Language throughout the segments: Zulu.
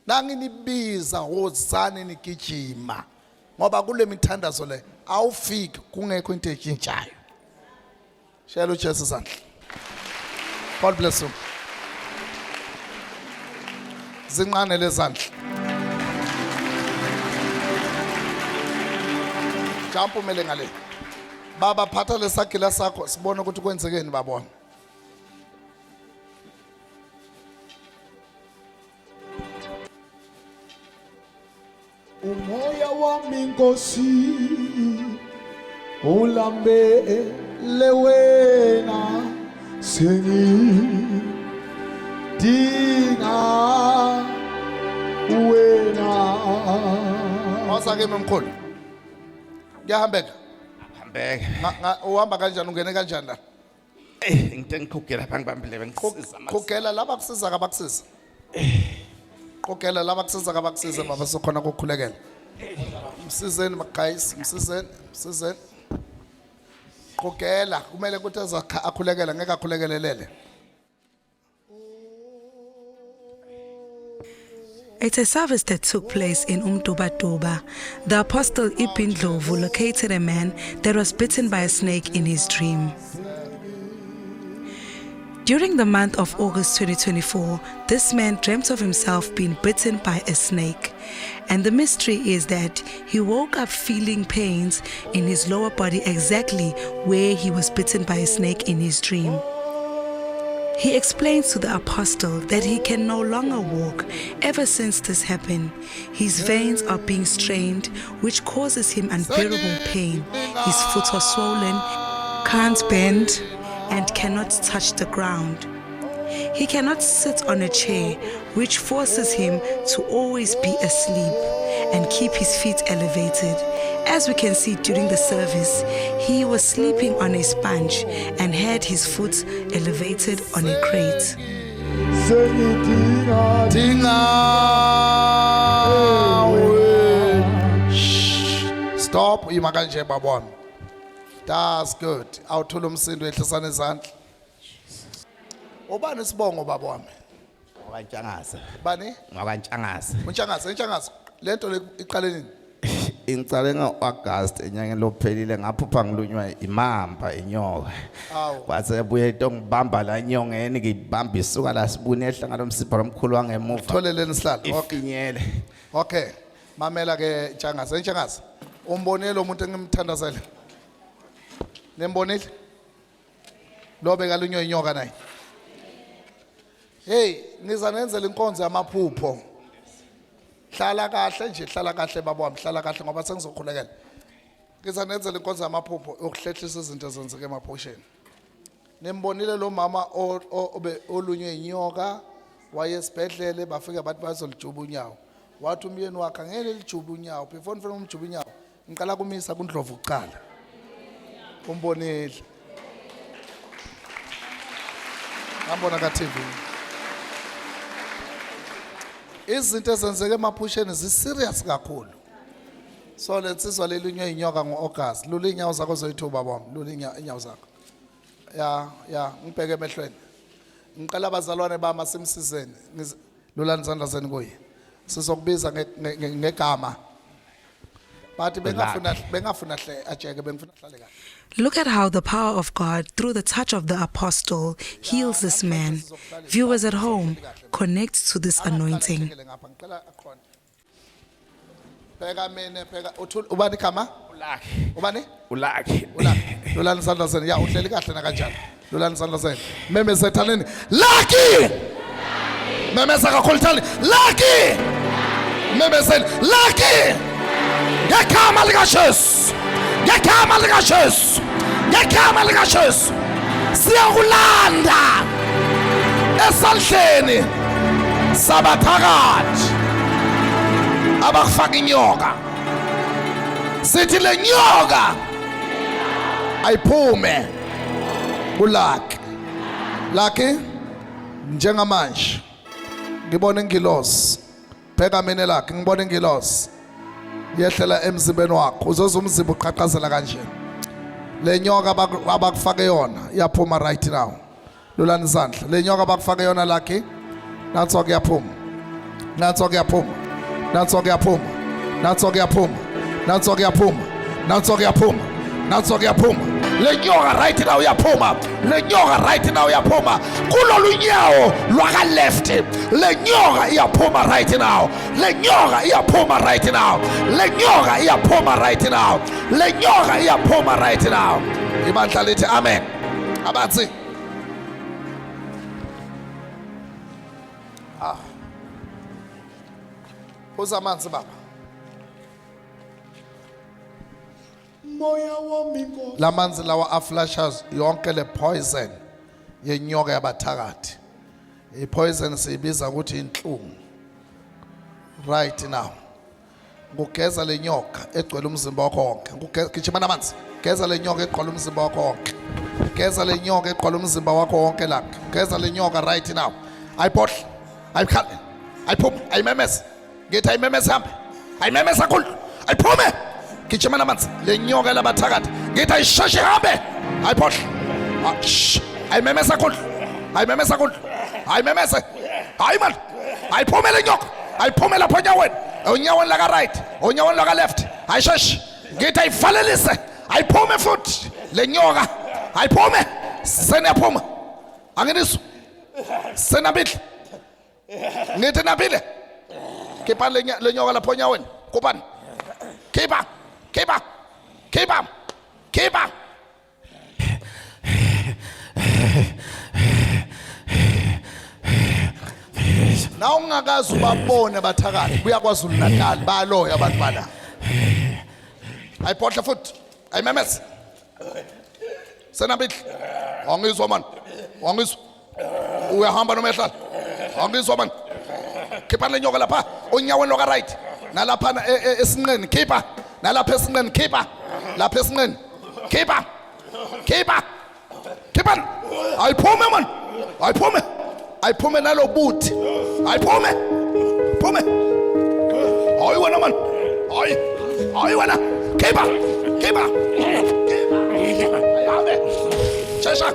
Nanginibiza wozani nigijima ngoba kule mithandazo le awufiki kungekho into etshintshayo. Shayela uJesu izandla. God bless you. Zinqane lezandla. Jump umele ngale. Baba phatha lesagila sakho sibone ukuthi kwenzekeni baba wami. Umoya wami Nkosi ulambele wena sengidinga wena. Awusake memkhulu. Ngiyahambeka. Hambeka. Uhamba kanjani ungene kanjani la? Ngithe ngikhogela phansi bambile ngisiza manje. Khogela laba kusiza kabakusiza. Khogela laba kusiza kabakusiza baba sokhona ukukhulekela. Msizeni guys, msizeni. Khogela kumele ukuthi akhulekela ngeke akhulekelelele. It's a service that took place in Umduba. The apostle Ibn Dlovu located a man that was bitten by a snake in his dream. During the month of August 2024, this man dreamt of himself being bitten by a snake. And the mystery is that he woke up feeling pains in his lower body exactly where he was bitten by a snake in his dream. He explains to the apostle that he can no longer walk ever since this happened. His veins are being strained, which causes him unbearable pain. His foot are swollen, can't bend, and cannot touch the ground. He cannot sit on a chair, which forces him to always be asleep and keep his feet elevated. As we can see during the service, he was sleeping on a sponge and had his foot elevated on a crate. Stop, imaganje babon. That's good. Awuthula umsindo ehlisana izandla. Ubani sibongo baba wami? Ngwantshangase. Bani? Ngwantshangase. Untshangase. Lento le iqale nini? Ngicale ngo-August enyangeni lophelile ngaphupha ngilunywa imamba inyoka. Kwase buye into ngibamba la nyongeni ngibamba isuka la sibune ehla ngalomsipho lomkhulu wangemuva. Tholeleni sihlalo. Ifinyele. Okay. Mamela ke Ntshangase. Umbonile umuntu engimthandazela. Nembonile? Lobe kalunywa inyoka naye. Hey, ngiza nenzela inkonzo yamaphupho. Hlala kahle baba wami, hlala kahle ngoba sengizokhulekela. Ngiza nenzela inkonzo yamaphupho yokuhlehlisa izinto ezenzeke emaphosheni. Nembonile lo mama olunywe inyoka, waye esibhedlele bafika bathi bazolijuba unyawo. Wathi umyeni wakhe ngeke lijuba unyawo, before nifuna umjuba unyawo, ngiqala kumisa kuNdlovu uqala. Umbonile. Ngambona ka TV. Izinto ezenzeke emaphusheni ziserious kakhulu. So lensizwa lelunywe inyoka ngo-August. Lula inyawo zakho zoyithuba baba. Lula inyawo zakho. Ya, ngibheke emehlweni. Ngiqala abazalwane bami simsizeni. Lula izandla zeni kuye. Sizokubiza ngegama. Bathi bengafuna hle ajeke bengifuna hlale kahle. Look at how the power of God, through the touch of the apostle, heals this man. Viewers at home, connect to this anointing. Ubani kama? Ubani? Ulaki. Lula izandla zeni. Ya uhleli kahle na kanjani? Lula izandla zeni. Memeza thaleni. Lucky! Memeza kakhulu thali. Lucky! Memeza Lucky! Ngekama likaJesu. Ngekama likaJesu. Ngekama likaJesu. Siyakulanda esandleni sabaphakathi abakufaka inyoka. Sithi le nyoka ayiphume kulaki. Lucky njengamanje ngibona ingilosi. Pheka mina Lucky ngibona ingilosi. Yehlela emzimbeni wakho uzoza umzimba uqhaqhazela kanje. Le nyoka abakufake yona iyaphuma right now. Lulani izandla. Le nyoka abakufake yona Lucky nathi yaphuma. Nanso kuyaphuma. Nanso kuyaphuma. Nanso kuyaphuma. Nanso kuyaphuma. Nanso kuyaphuma. Nanso kuyaphuma. Le nyoka right now uyaphuma. Le nyoka right now uyaphuma. Kulolu nyawo lwaka left. Le nyoka iyaphuma right now. Le nyoka iyaphuma right now. Le nyoka iyaphuma right now. Le nyoka iyaphuma right now. Ibandla lithi amen. Abathi Phuza amanzi baba. Moya wami Nkosi. Lamanzi lawa aflashes yonke le poison yenyoka yabathakathi. I poison siyibiza ukuthi inhlungu. Right now. Ngugeza le nyoka egcwele umzimba wakho wonke. Gijima namanzi. Geza le nyoka egcwele umzimba wakho wonke. Geza le nyoka egcwele umzimba wakho wonke la. Geza le nyoka right now. Ayiphohle. Ayikhale. Ayiphuma. Ayimemeza. Ngithi ayimemeza hambe. Ayimemeza kakhulu. Ayiphume. Gijima namanzi. Le nyoka labathakathi. Ngithi ayisheshe hambe. Ayiphohle. Ayimemeza kakhulu. Ayimemeza kakhulu. Ayimemeza. Hayi man. Ayiphume le nyoka. Ayiphume lapha onyaweni. Onyaweni laka right. Onyaweni laka left. Ayisheshe. Ngithi ayivalelise. Ayiphume futhi. Le nyoka. Ayiphume. Senaphuma. Anginiswa. Senabile. Ngithi nabile. Khipha le nyoka lapha onyaweni. Kupani. Khipha. Khipha. Khipha. Khipha. Na ungakazi ubabone bathakathi kuyakwazi uNatal baloya abantu bana. Ayiphohle futhi. Ayimemeza. Senabile. Angizwa man. Angizwa. Uyahamba noma ehlala. Angizwa man. Khipha le nyoka lapha onyaweni loka right. Nalapha esinqeni khipha. Nalapha esinqeni khipha. Lapha esinqeni. Khipha. Khipha. Khipha. Ayiphume man. Ayiphume. Ayiphume nalobuthi. Ayiphume. Phume. Hayi wena man. Hayi. Hayi wena. Khipha. Khipha. Khipha. Ayabe. Shesha.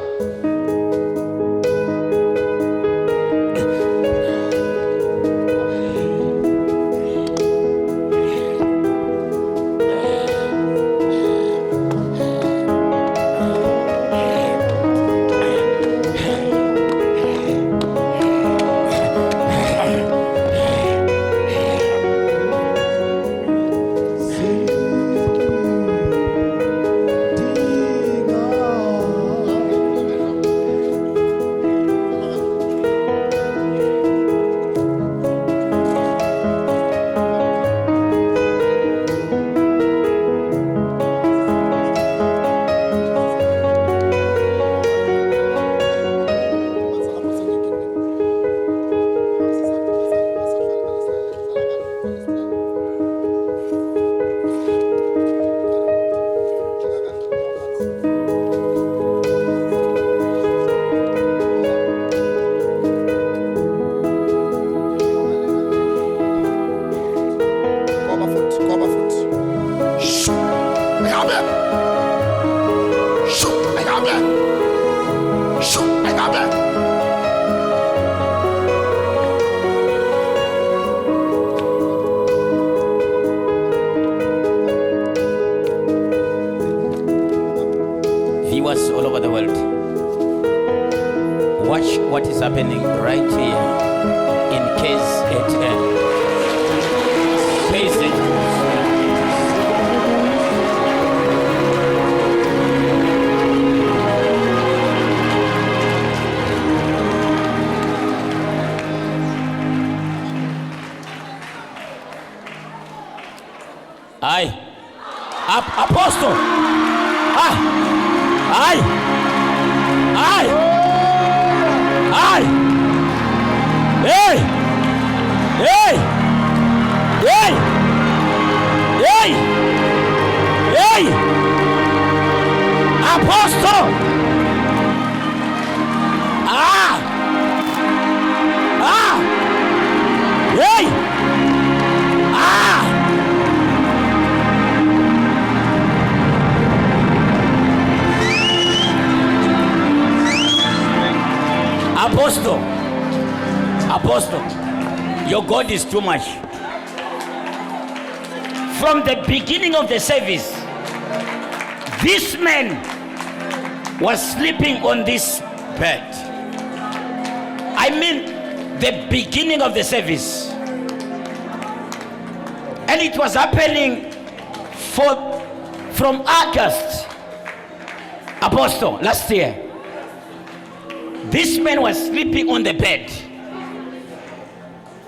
Viewers all over the world, watch what is happening right here in KZN. Aye. Apostle. Aye. Aye. Aye. Hey. Hey. Hey. Hey. Hey. Apostle. Hey. Apostle. Your God is too much. From the beginning of the service, this man was sleeping on this bed. I mean, the beginning of the service. And it was happening from August, Apostle, last year. This man was sleeping on the bed.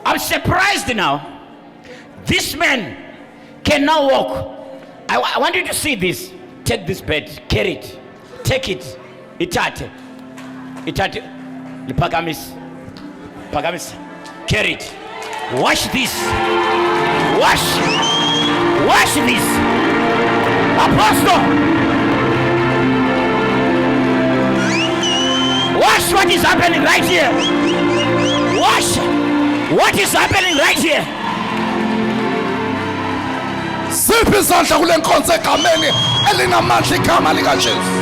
I'm surprised now. This man can now walk. I want you to see this. Take this bed, carry it, take it. Itate. Pagamis, carry it. Wash this. Wash this. Apostle. Watch what is happening right here. Watch what is happening right here. Siphi isandla kule nkonzo egameni elinamandla igama likaJesu.